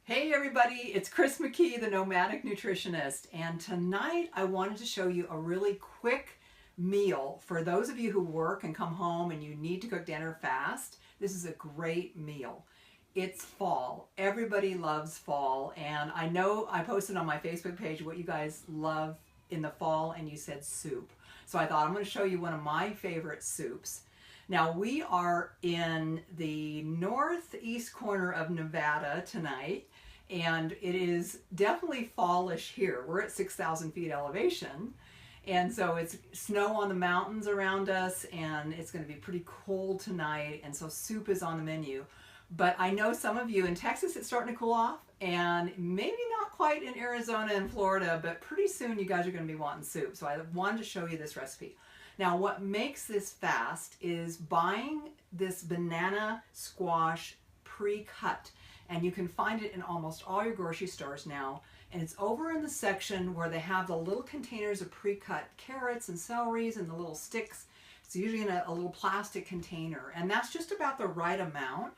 Hey everybody, it's Chris McKee, the Nomadic Nutritionist, and tonight I wanted to show you a really quick meal for those of you who work and come home and you need to cook dinner fast. This is a great meal. It's fall. Everybody loves fall, and I know I posted on my Facebook page what you guys love in the fall, and you said soup. So I thought I'm going to show you one of my favorite soups. Now we are in the northeast corner of Nevada tonight, and it is definitely fallish here. We're at 6,000 feet elevation, and so it's snow on the mountains around us, and it's going to be pretty cold tonight, and so soup is on the menu. But I know some of you in Texas, it's starting to cool off, and maybe not quite in Arizona and Florida, but pretty soon you guys are going to be wanting soup. So I wanted to show you this recipe. Now, what makes this fast is buying this banana squash pre-cut. And you can find it in almost all your grocery stores now. And it's over in the section where they have the little containers of pre-cut carrots and celeries and the little sticks. It's usually in a little plastic container. And that's just about the right amount.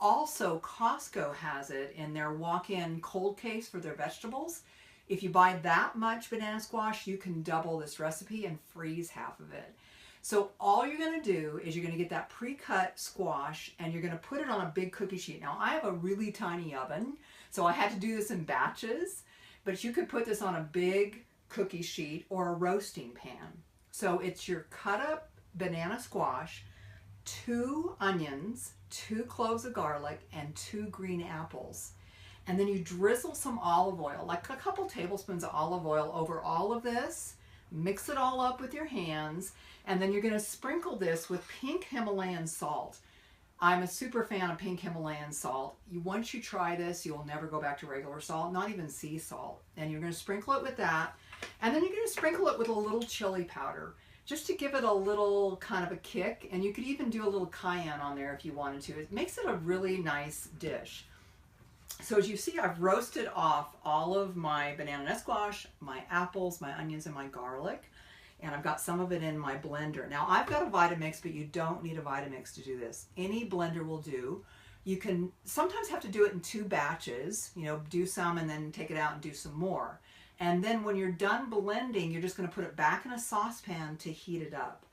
Also, Costco has it in their walk-in cold case for their vegetables. If you buy that much banana squash, you can double this recipe and freeze half of it. So all you're going to do is you're going to get that pre-cut squash and you're going to put it on a big cookie sheet. Now I have a really tiny oven, so I had to do this in batches, but you could put this on a big cookie sheet or a roasting pan. So it's your cut up banana squash, 2 onions, 2 cloves of garlic, and 2 green apples. And then you drizzle some olive oil, like a couple tablespoons of olive oil over all of this. Mix it all up with your hands, and then you're going to sprinkle this with pink Himalayan salt. I'm a super fan of pink Himalayan salt. Once you try this, you'll never go back to regular salt, not even sea salt. And you're going to sprinkle it with that, and then you're going to sprinkle it with a little chili powder, just to give it a little kind of a kick. And you could even do a little cayenne on there if you wanted to. It makes it a really nice dish. So as you see, I've roasted off all of my banana nut squash, my apples, my onions, and my garlic. And I've got some of it in my blender. Now I've got a Vitamix, but you don't need a Vitamix to do this. Any blender will do. You can sometimes have to do it in 2 batches, do some and then take it out and do some more. And then when you're done blending, you're just going to put it back in a saucepan to heat it up.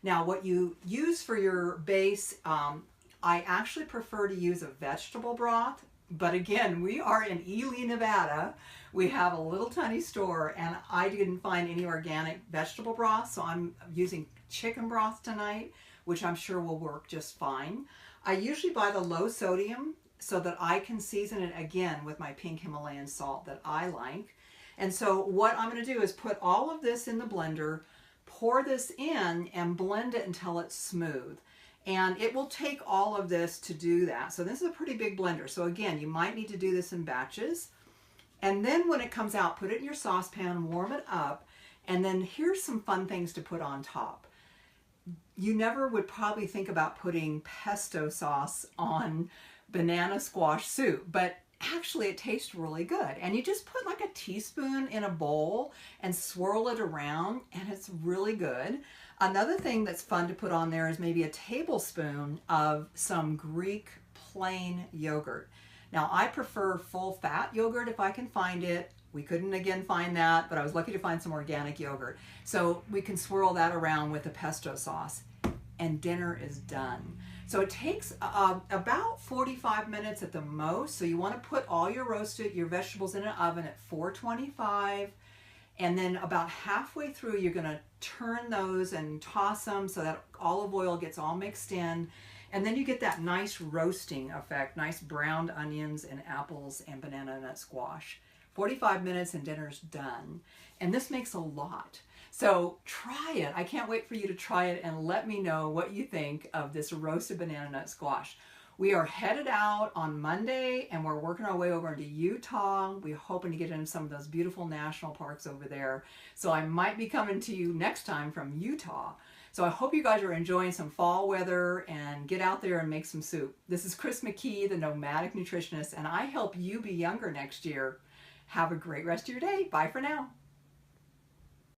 Now what you use for your base, I actually prefer to use a vegetable broth. But again, we are in Ely, Nevada. We have a little tiny store, and I didn't find any organic vegetable broth, so I'm using chicken broth tonight, which I'm sure will work just fine. I usually buy the low sodium so that I can season it again with my pink Himalayan salt that I like. And so what I'm going to do is put all of this in the blender, pour this in, and blend it until it's smooth. And it will take all of this to do that. So this is a pretty big blender. So again, you might need to do this in batches. And then when it comes out, put it in your saucepan, warm it up, and then here's some fun things to put on top. You never would probably think about putting pesto sauce on banana squash soup, but actually it tastes really good. And you just put like a teaspoon in a bowl and swirl it around, and it's really good. Another thing that's fun to put on there is maybe a tablespoon of some Greek plain yogurt. Now I prefer full fat yogurt if I can find it. We couldn't again find that, but I was lucky to find some organic yogurt. So we can swirl that around with the pesto sauce, and dinner is done. So it takes about 45 minutes at the most. So you want to put all your vegetables in an oven at 425. And then about halfway through, you're going to turn those and toss them so that olive oil gets all mixed in. And then you get that nice roasting effect, nice browned onions and apples and banana nut squash. 45 minutes and dinner's done. And this makes a lot. So try it. I can't wait for you to try it and let me know what you think of this roasted banana nut squash. We are headed out on Monday, and we're working our way over into Utah. We're hoping to get into some of those beautiful national parks over there. So I might be coming to you next time from Utah. So I hope you guys are enjoying some fall weather and get out there and make some soup. This is Chris McKee, the Nomadic Nutritionist, and I help you be younger next year. Have a great rest of your day. Bye for now.